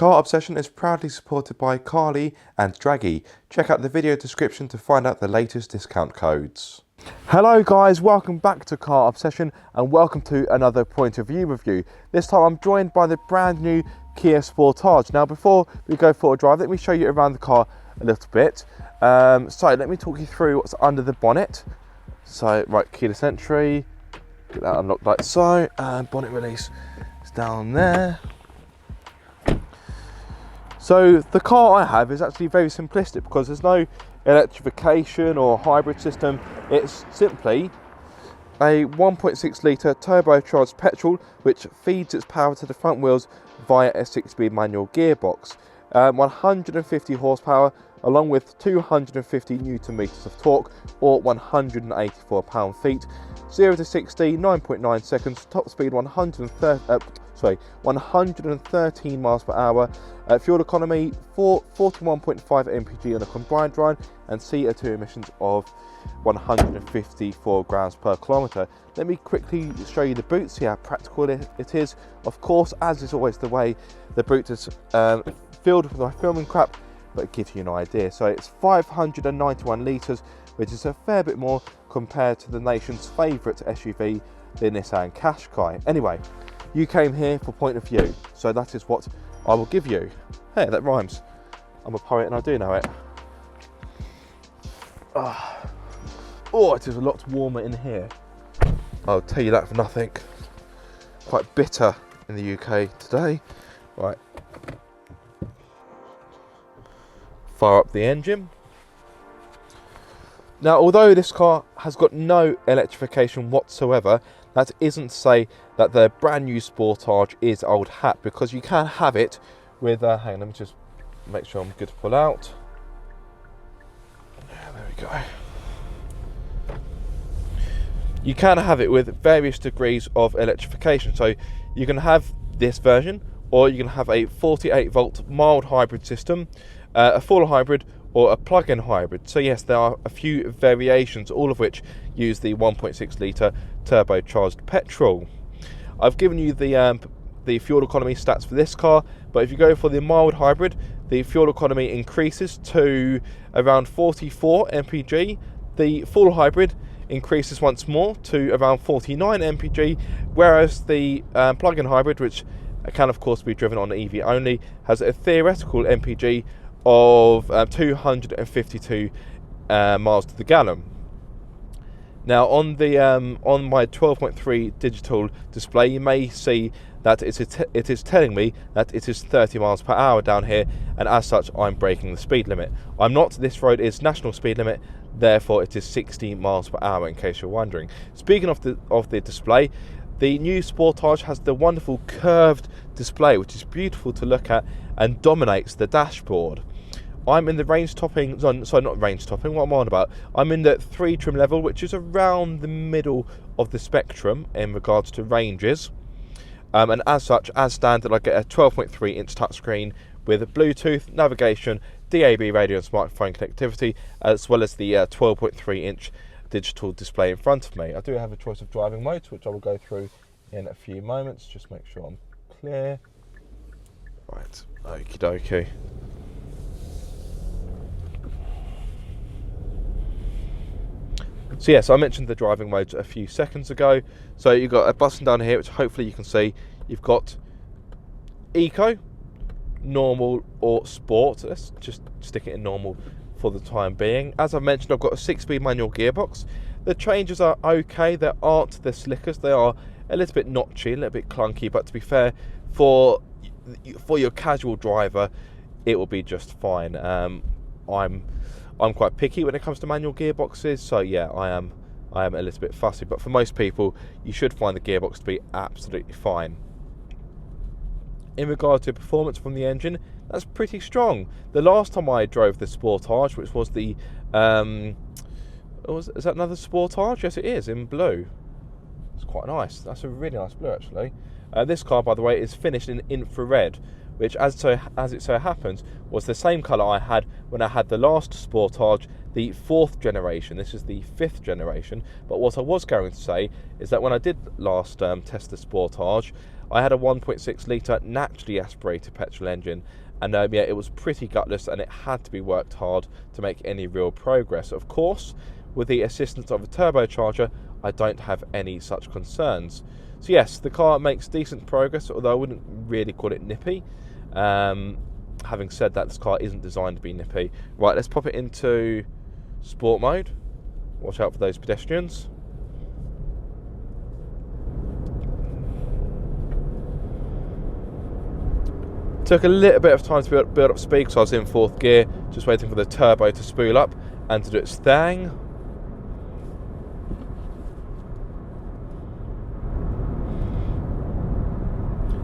Car Obsession is proudly supported by Carly and Draggy. Check out the video description to find out the latest discount codes. Hello guys, welcome back to Car Obsession and welcome to another point of view review. This time I'm joined by the brand new Kia Sportage. Now before we go for a drive, let me show you around the car a little bit. So let me talk you through what's under the bonnet. So right, keyless entry, get that unlocked like so, and bonnet release is down there. So the car I have is actually very simplistic because there's no electrification or hybrid system. It's simply a 1.6 litre turbocharged petrol which feeds its power to the front wheels via a 6-speed manual gearbox. 150 horsepower along with 250 newton meters of torque or 184 pound-feet. 0 to 60, 9.9 seconds, top speed 113 miles per hour. Fuel economy 41.5 mpg on a combined run and CO2 emissions of 154 grams per kilometre. Let me quickly show you the boot, see how practical it is. Of course, as is always the way, the boot is filled with my filming crap, but it gives you an idea. So it's 591 litres, which is a fair bit more compared to the nation's favourite SUV, the Nissan Qashqai. Anyway, you came here for point of view, so that is what I will give you. Hey, that rhymes. I'm a poet and I do know it. Oh, it is a lot warmer in here. I'll tell you that for nothing. Quite bitter in the UK today. Right. Fire up the engine. Now, although this car has got no electrification whatsoever, that isn't to say that the brand new Sportage is old hat, because you can have it with, hang on, let me just make sure I'm good to pull out. There we go. You can have it with various degrees of electrification. So you can have this version, or you can have a 48 volt mild hybrid system, a full hybrid, or a plug-in hybrid. So yes, there are a few variations, all of which use the 1.6 litre turbocharged petrol. I've given you the fuel economy stats for this car, but if you go for the mild hybrid, the fuel economy increases to around 44 mpg. The full hybrid increases once more to around 49 mpg, whereas the plug-in hybrid, which can of course be driven on EV only, has a theoretical mpg of 252 miles to the gallon. Now on the on my 12.3 digital display, you may see that it is telling me that it is 30 miles per hour down here, and as such I'm breaking the speed limit. I'm not. This road is national speed limit, therefore it is 60 miles per hour, in case you're wondering. Speaking of the display, the new Sportage has the wonderful curved display, which is beautiful to look at and dominates the dashboard. I'm in the range topping, sorry, not range topping, what am I on about? I'm in the 3 trim level, which is around the middle of the spectrum in regards to ranges. And as such, as standard, I get a 12.3 inch touchscreen with Bluetooth, navigation, DAB radio and smartphone connectivity, as well as the 12.3 inch digital display in front of me. I do have a choice of driving modes, which I will go through in a few moments. Just make sure I'm clear. Right, okie dokie. So yes, I mentioned the driving modes a few seconds ago. So you've got a button down here, which hopefully you can see. You've got Eco, Normal or Sport. Let's just stick it in Normal for the time being. As I mentioned, I've got a 6-speed manual gearbox. The changes are okay. They aren't the slickest. They are a little bit notchy, a little bit clunky, but to be fair, for your casual driver, it will be just fine. I'm quite picky when it comes to manual gearboxes, so yeah, I am a little bit fussy, but for most people, you should find the gearbox to be absolutely fine. In regard to performance from the engine, that's pretty strong. The last time I drove the Sportage, which was the, is that another Sportage? Yes, it is, in blue. It's quite nice. That's a really nice blue, actually. This car, by the way, is finished in infrared, which, as it so happens, was the same colour I had when I had the last Sportage, the 4th generation. This is the 5th generation. But what I was going to say is that when I did last test the Sportage, I had a 1.6 litre naturally aspirated petrol engine, and yeah, it was pretty gutless, and it had to be worked hard to make any real progress. Of course, with the assistance of a turbocharger, I don't have any such concerns. So yes, the car makes decent progress, although I wouldn't really call it nippy. Having said that, this car isn't designed to be nippy. Right, let's pop it into sport mode. Watch out for those pedestrians. Took a little bit of time to build up speed, because I was in 4th gear, just waiting for the turbo to spool up and to do its thing.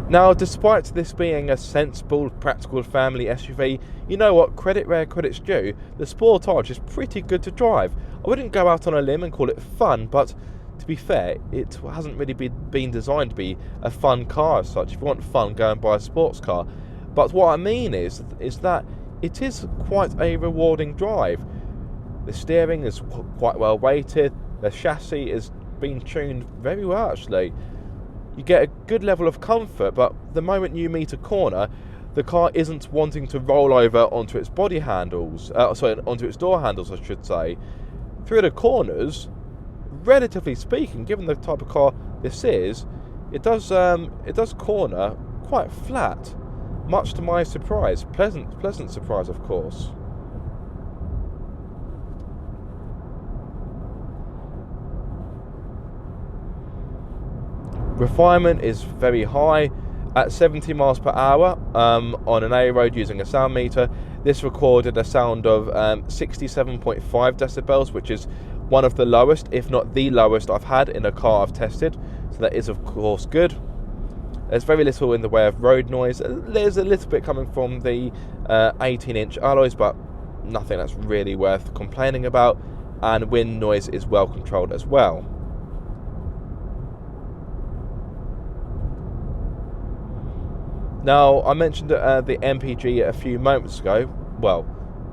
Now, despite this being a sensible, practical family SUV, you know what, credit where credit's due, the Sportage is pretty good to drive. I wouldn't go out on a limb and call it fun, but to be fair, it hasn't really been designed to be a fun car as such. If you want fun, go and buy a sports car. But what I mean is that it is quite a rewarding drive. The steering is quite well weighted, the chassis is being tuned very well actually. You get a good level of comfort, but the moment you meet a corner, the car isn't wanting to roll over onto its body handles, onto its door handles, I should say. Through the corners, relatively speaking, given the type of car this is, it does corner quite flat, much to my surprise. Pleasant surprise, of course. Refinement is very high at 70 miles per hour on an A road using a sound meter. This recorded a sound of 67.5 decibels, which is one of the lowest, if not the lowest, I've had in a car I've tested. So that is, of course, good. There's very little in the way of road noise. There's a little bit coming from the 18-inch alloys, but nothing that's really worth complaining about. And wind noise is well controlled as well. Now, I mentioned the MPG a few moments ago, well,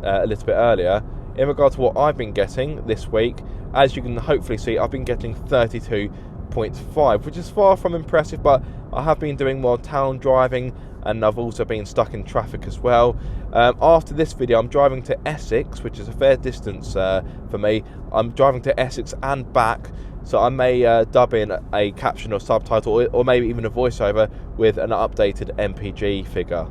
a little bit earlier. In regard to what I've been getting this week, as you can hopefully see, I've been getting 32.5, which is far from impressive, but I have been doing more town driving, and I've also been stuck in traffic as well. After this video, I'm driving to Essex, which is a fair distance for me. I'm driving to Essex and back, so I may dub in a caption or subtitle, or maybe even a voiceover with an updated MPG figure.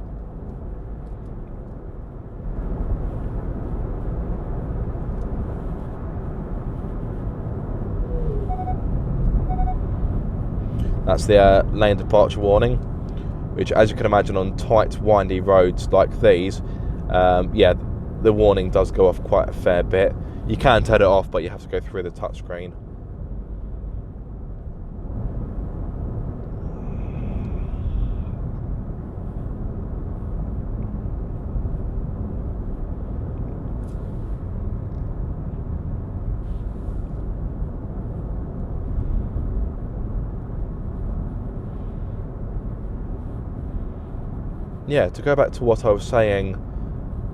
That's the lane departure warning, which, as you can imagine, on tight, windy roads like these, yeah, the warning does go off quite a fair bit. You can turn it off, but you have to go through the touchscreen. Yeah, to go back to what I was saying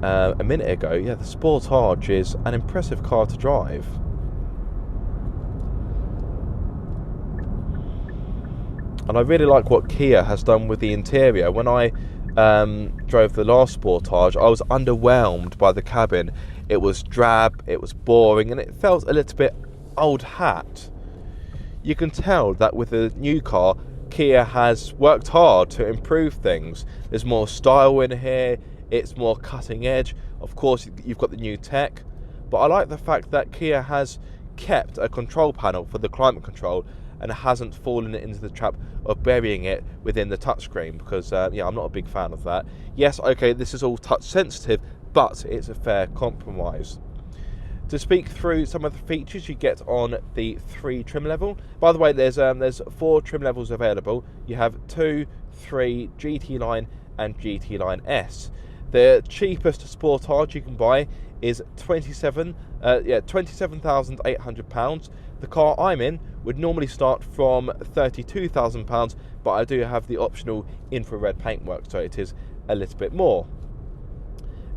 a minute ago, yeah, the Sportage is an impressive car to drive. And I really like what Kia has done with the interior. When I drove the last Sportage, I was underwhelmed by the cabin. It was drab, it was boring, and it felt a little bit old hat. You can tell that with the new car, Kia has worked hard to improve things. There's more style in here, it's more cutting edge. Of course, you've got the new tech, but I like the fact that Kia has kept a control panel for the climate control and hasn't fallen into the trap of burying it within the touchscreen, because yeah, I'm not a big fan of that. Yes, okay, this is all touch sensitive, but it's a fair compromise. To speak through some of the features you get on the 3 trim level. By the way, there's 4 trim levels available. You have 2, 3, GT Line and GT Line S. The cheapest Sportage you can buy is £27,800. The car I'm in would normally start from £32,000, but I do have the optional infrared paintwork, so it is a little bit more.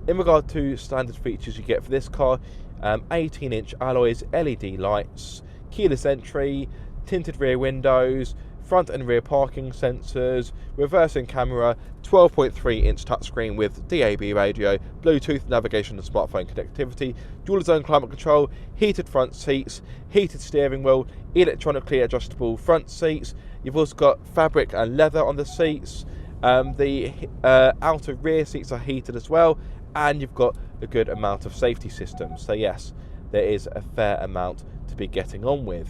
In regard to standard features you get for this car, 18-inch alloys, LED lights, keyless entry, tinted rear windows, front and rear parking sensors, reversing camera, 12.3-inch touchscreen with DAB radio, Bluetooth navigation and smartphone connectivity, dual zone climate control, heated front seats, heated steering wheel, electronically adjustable front seats. You've also got fabric and leather on the seats. The outer rear seats are heated as well, and you've got a good amount of safety systems. So yes, there is a fair amount to be getting on with.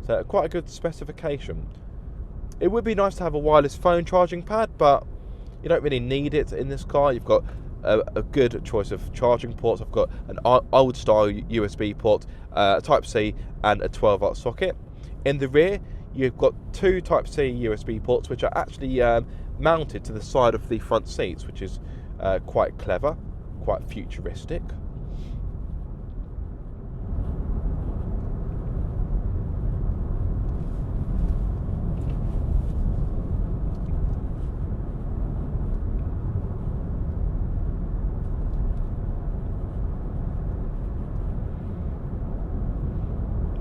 So quite a good specification. It would be nice to have a wireless phone charging pad, but you don't really need it in this car. You've got a good choice of charging ports. I've got an old style USB port, a Type-C and a 12-volt socket. In the rear, you've got two Type-C USB ports, which are actually mounted to the side of the front seats, which is quite clever, quite futuristic.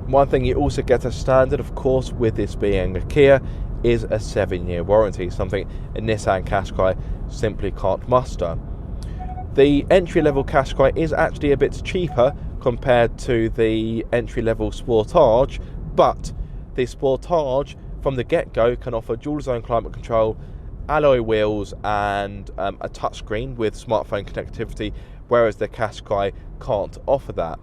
One thing you also get as standard, of course, with this being a Kia, is a 7-year warranty, something a Nissan Qashqai simply can't muster. The entry-level Qashqai is actually a bit cheaper compared to the entry-level Sportage, but the Sportage from the get-go can offer dual-zone climate control, alloy wheels and a touchscreen with smartphone connectivity, whereas the Qashqai can't offer that.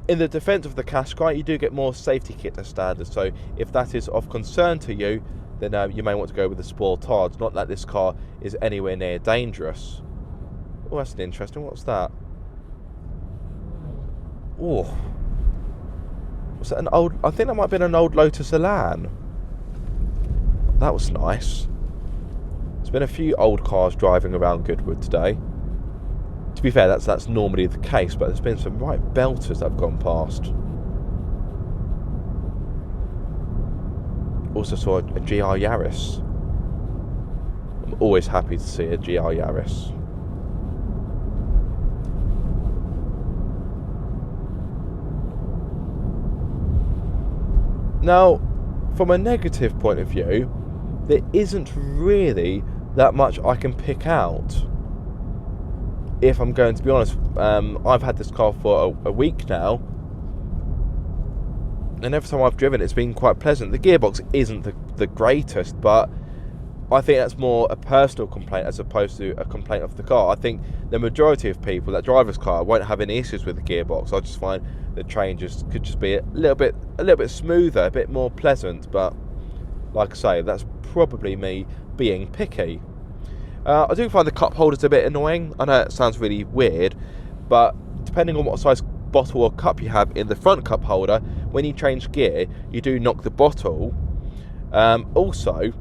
In the defence of the Qashqai, you do get more safety kit as standard, so if that is of concern to you, then you may want to go with the Sportage. Not that this car is anywhere near dangerous. Oh, that's an interesting. What's that? Oh, was that an old? I think that might have been an old Lotus Elan. That was nice. There's been a few old cars driving around Goodwood today. To be fair, that's normally the case, but there's been some right belters that have gone past. Also saw a GR Yaris. I'm always happy to see a GR Yaris. Now, from a negative point of view, there isn't really that much I can pick out. If I'm going to be honest, I've had this car for a week now, and every time I've driven it's been quite pleasant. The gearbox isn't the greatest, but I think that's more a personal complaint as opposed to a complaint of the car. I think the majority of people that drive this car won't have any issues with the gearbox. I just find the changes could just be a little bit smoother, a bit more pleasant, but like I say, that's probably me being picky. I do find the cup holders a bit annoying. I know it sounds really weird, but depending on what size bottle or cup you have in the front cup holder, when you change gear, you do knock the bottle. Also,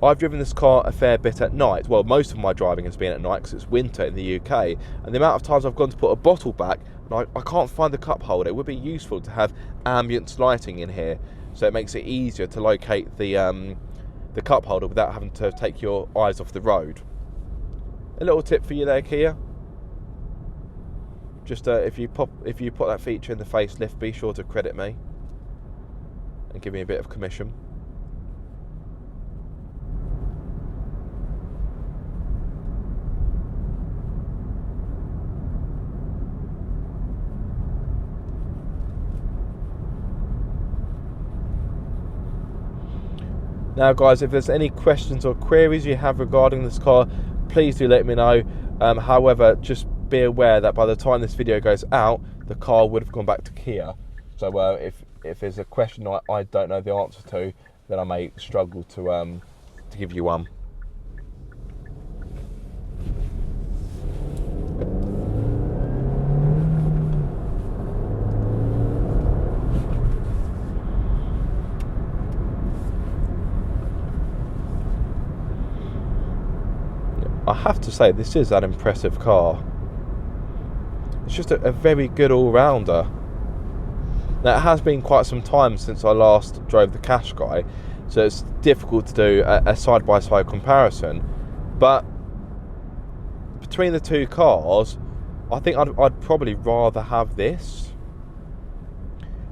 I've driven this car a fair bit at night. Well, most of my driving has been at night because it's winter in the UK, and the amount of times I've gone to put a bottle back, and I can't find the cup holder. It would be useful to have ambient lighting in here, so it makes it easier to locate the cup holder without having to take your eyes off the road. A little tip for you there, Kia. Just if you put that feature in the facelift, be sure to credit me and give me a bit of commission. Now guys, if there's any questions or queries you have regarding this car, please do let me know. However, just be aware that by the time this video goes out, the car would have gone back to Kia. So if there's a question I don't know the answer to, then I may struggle to give you one. I have to say, this is an impressive car. It's just a very good all-rounder. Now, it has been quite some time since I last drove the Qashqai, so it's difficult to do a side-by-side comparison. But between the two cars, I think I'd probably rather have this.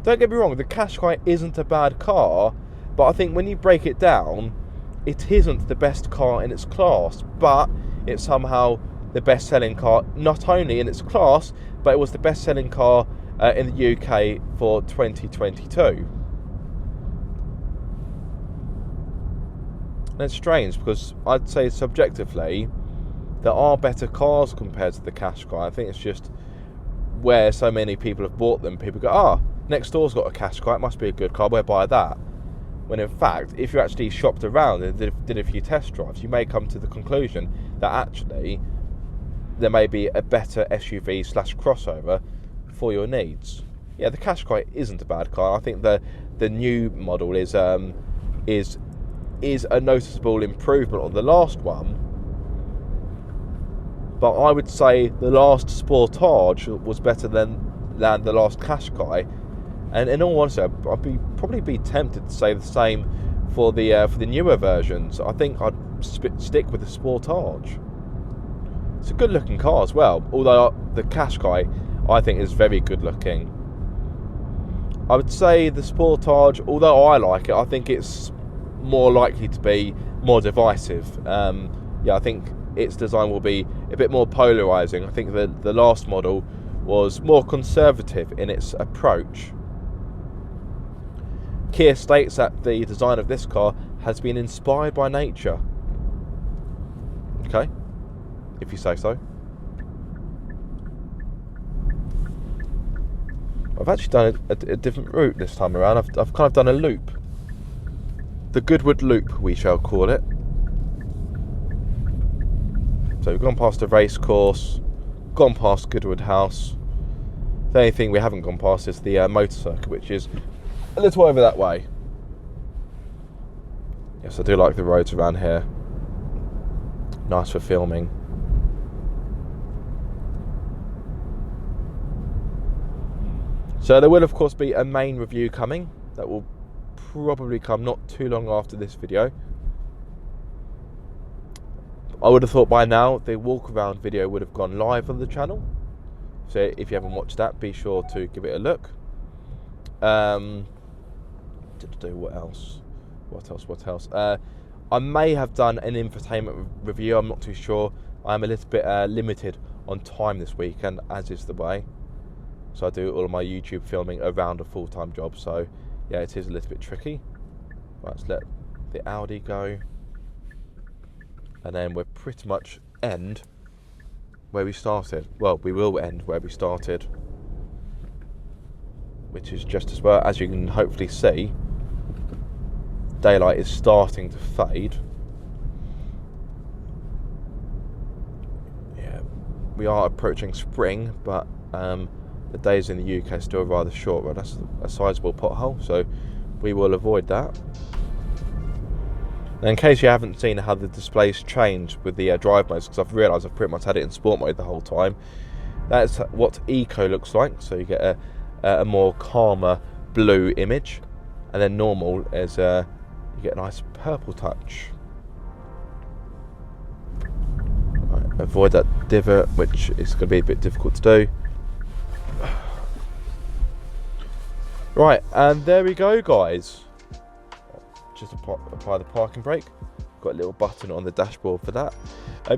Don't get me wrong, the Qashqai isn't a bad car, But I think when you break it down, it isn't the best car in its class, but it's somehow the best selling car, not only in its class, but it was the best selling car in the UK for 2022. And it's strange because I'd say subjectively there are better cars compared to the Qashqai. I think it's just where so many people have bought them, people go, next door's got a Qashqai, it must be a good car, we'll buy that. When in fact, if you actually shopped around and did a few test drives, you may come to the conclusion that actually there may be a better SUV / crossover for your needs. Yeah, the Qashqai isn't a bad car. I think the new model is a noticeable improvement on the last one. But I would say the last Sportage was better than the last Qashqai. And in all honesty, I'd probably be tempted to say the same for the newer versions. I think I'd stick with the Sportage. It's a good looking car as well, although the Qashqai I think is very good looking. I would say the Sportage, although I like it, I think it's more likely to be more divisive. I think its design will be a bit more polarising. I think the last model was more conservative in its approach. Kia states that the design of this car has been inspired by nature. Okay, if you say so. I've actually done a different route this time around. I've kind of done a loop. The Goodwood Loop, we shall call it. So we've gone past the race course, gone past Goodwood House. The only thing we haven't gone past is the motor circuit, which is a little over that way. Yes, I do like the roads around here. Nice for filming. So there will of course be a main review coming. That will probably come not too long after this video. I would have thought by now the walk around video would have gone live on the channel. So if you haven't watched that, be sure to give it a look. What else? I may have done an infotainment review, I'm not too sure. I'm a little bit limited on time this weekend, as is the way. So I do all of my YouTube filming around a full-time job, so yeah, it is a little bit tricky. Right, let's let the Audi go. And then we'll pretty much end where we started. Well, we will end where we started, which is just as well. As you can hopefully see, daylight is starting to fade. Yeah, we are approaching spring, but the days in the UK are still rather short. Well, that's a sizable pothole, so we will avoid that. Now, in case you haven't seen how the displays change with the drive modes, because I've realised I've pretty much had it in sport mode the whole time. That's what Eco looks like. So you get a more calmer blue image, and then normal is you get a nice purple touch. Right, avoid that divot, which is going to be a bit difficult to do. Right, and there we go, guys. Just apply the parking brake. Got a little button on the dashboard for that.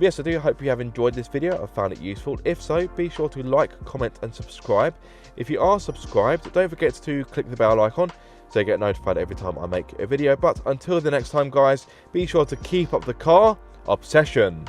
Yes, I do hope you have enjoyed this video. I found it useful. If so, be sure to like, comment and subscribe. If you are subscribed, don't forget to click the bell icon so you get notified every time I make a video. But until the next time, guys, be sure to keep up the car obsession.